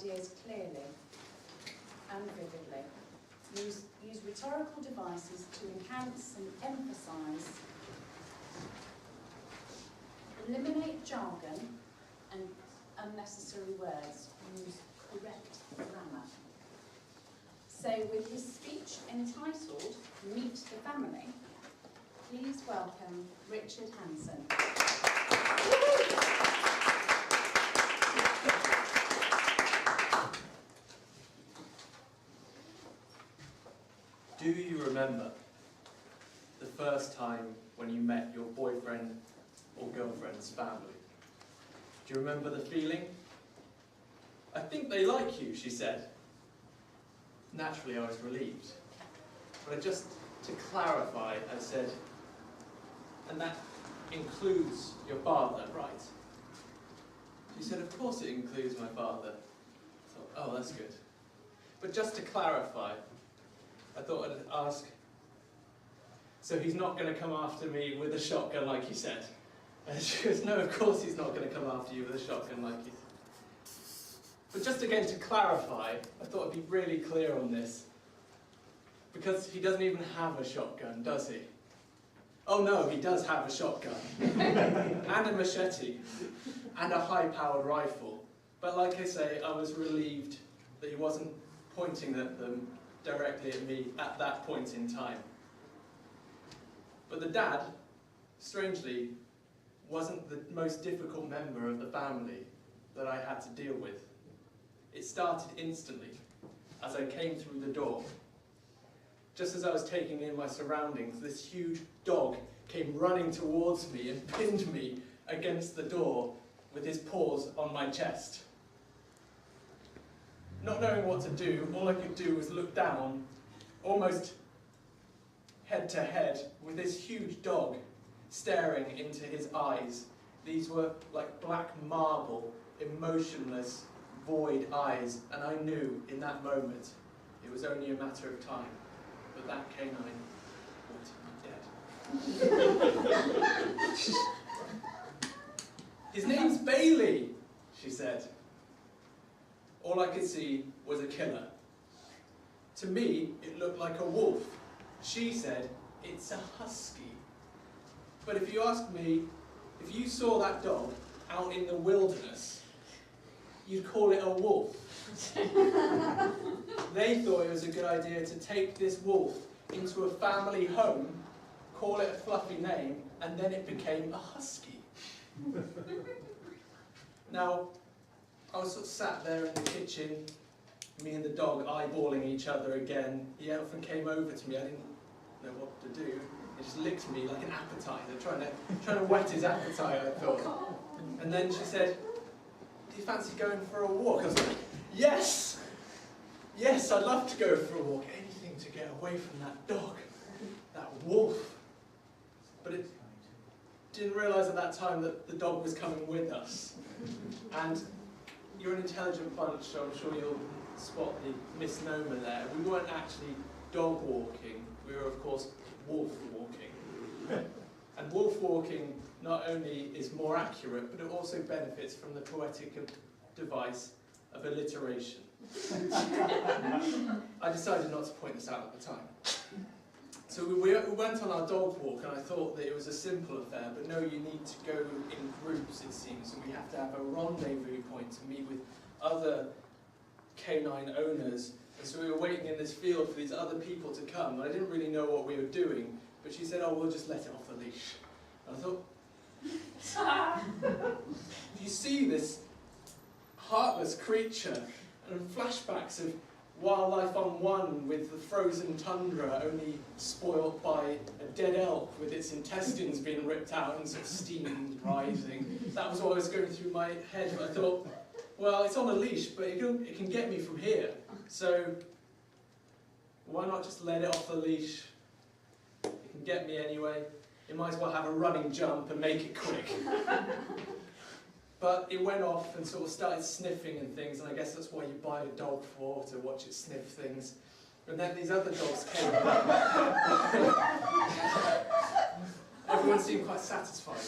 ideas clearly and vividly. Use rhetorical devices to enhance and emphasise. Eliminate jargon and unnecessary words. Use correct grammar. So with his speech entitled Meet the Family, please welcome Richard Hanson. Do you remember the first time when you met your boyfriend or girlfriend's family? Do you remember the feeling? I think they like you, she said. Naturally, I was relieved. But just to clarify, I said, and that includes your father, right? She said, of course it includes my father. I thought, oh, that's good. But just to clarify, I thought I'd ask, so he's not going to come after me with a shotgun like you said? And she goes, no, of course he's not going to come after you with a shotgun like you said. But just again to clarify, I thought I'd be really clear on this. Because he doesn't even have a shotgun, does he? Oh no, he does have a shotgun. And a machete. And a high-powered rifle. But like I say, I was relieved that he wasn't pointing at them directly at me at that point in time. But the dad, strangely, wasn't the most difficult member of the family that I had to deal with. It started instantly, as I came through the door. Just as I was taking in my surroundings, this huge dog came running towards me and pinned me against the door with his paws on my chest. Not knowing what to do, all I could do was look down, almost head to head, with this huge dog staring into his eyes. These were like black marble, emotionless, void eyes, and I knew in that moment it was only a matter of time, but that canine would be dead. His name's Bailey, she said. All I could see was a killer. To me, it looked like a wolf. She said, it's a husky. But if you ask me, if you saw that dog out in the wilderness, you'd call it a wolf. They thought it was a good idea to take this wolf into a family home, call it a fluffy name, and then it became a husky. Now, I was sort of sat there in the kitchen, me and the dog eyeballing each other again. He often came over to me, I didn't know what to do. He just licked me like an appetizer, trying to whet his appetite, I thought. And then she said, do you fancy going for a walk? I was like, yes! Yes, I'd love to go for a walk. Anything to get away from that dog, that wolf. But it didn't realise at that time that the dog was coming with us. And you're an intelligent bunch, so I'm sure you'll spot the misnomer there. We weren't actually dog walking, we were of course wolf walking. And wolf walking not only is more accurate, but it also benefits from the poetic device of alliteration. I decided not to point this out at the time. So we went on our dog walk, and I thought that it was a simple affair, but no, you need to go in groups, it seems, and we have to have a rendezvous point to meet with other canine owners. And so we were waiting in this field for these other people to come, and I didn't really know what we were doing, but she said, oh, we'll just let it off the leash. And I thought, you see this heartless creature, and flashbacks of Wildlife on One with the frozen tundra only spoilt by a dead elk with its intestines being ripped out and sort of steam rising. That was what was going through my head, but I thought, well, it's on a leash, but it can get me from here. So why not just let it off the leash? It can get me anyway. You might as well have a running jump and make it quick. But it went off and sort of started sniffing and things, and I guess that's why you buy a dog for, to watch it sniff things. And then these other dogs came along. Everyone seemed quite satisfied.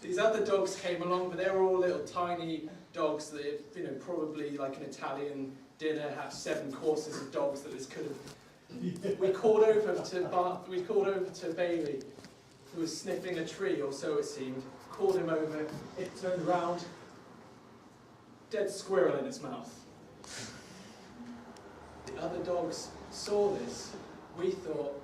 These other dogs came along, but they were all little tiny dogs that, probably like an Italian dinner, have 7 courses of dogs that this could have. We called over to Bailey, who was sniffing a tree, or so it seemed. Called him over. It turned around. Dead squirrel in its mouth. The other dogs saw this. We thought,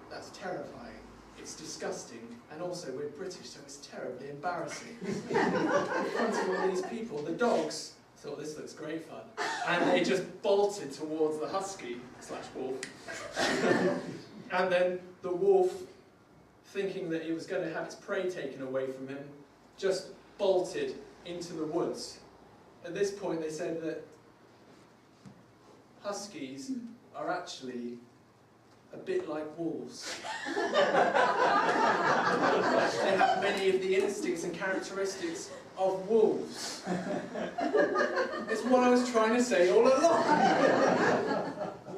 that's terrifying. It's disgusting, and also we're British, so it's terribly embarrassing. In front of all these people, the dogs thought this looks great fun, and they just bolted towards the husky/wolf. And then the wolf, thinking that he was going to have its prey taken away from him, just bolted into the woods. At this point, they said that huskies are actually a bit like wolves. They have many of the instincts and characteristics of wolves. It's what I was trying to say all along.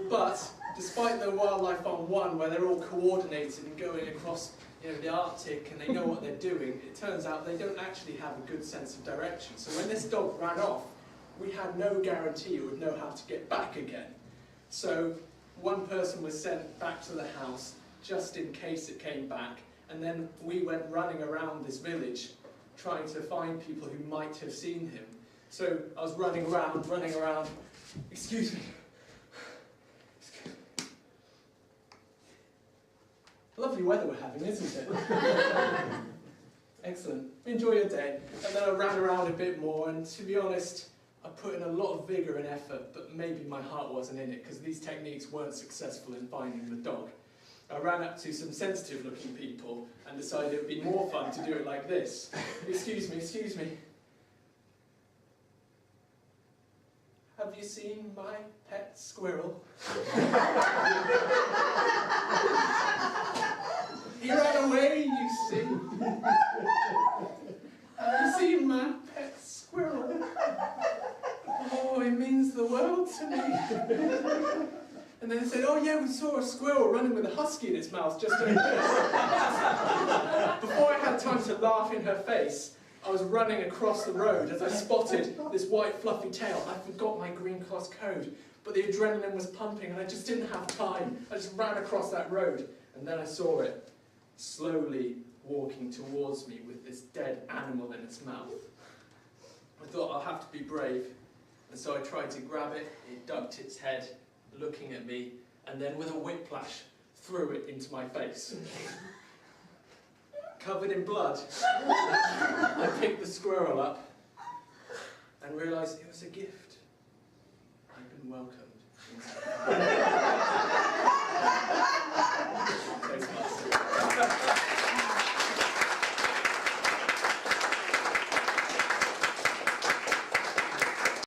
But despite the Wildlife Fund 1, where they're all coordinated and going across the Arctic and they know what they're doing, it turns out they don't actually have a good sense of direction. So when this dog ran off, we had no guarantee it would know how to get back again. So one person was sent back to the house just in case it came back, and then we went running around this village trying to find people who might have seen him. So I was running around. Excuse me. Lovely weather we're having, isn't it? Excellent. Enjoy your day. And then I ran around a bit more, and to be honest, I put in a lot of vigour and effort, but maybe my heart wasn't in it because these techniques weren't successful in finding the dog. I ran up to some sensitive-looking people and decided it would be more fun to do it like this. Excuse me. Have you seen my pet squirrel? He ran away, you see. Have you seen my pet squirrel? Oh, it means the world to me. And then they said, oh yeah, we saw a squirrel running with a husky in its mouth just over this. Before I had time to laugh in her face, I was running across the road as I spotted this white fluffy tail. I forgot my green cross code, but the adrenaline was pumping and I just didn't have time. I just ran across that road, and then I saw it slowly walking towards me with this dead animal in its mouth. I thought, I'll have to be brave. And so I tried to grab it. It ducked its head, looking at me, and then with a whiplash, threw it into my face. Covered in blood, I picked the squirrel up and realised it was a gift. I'd been welcomed inside.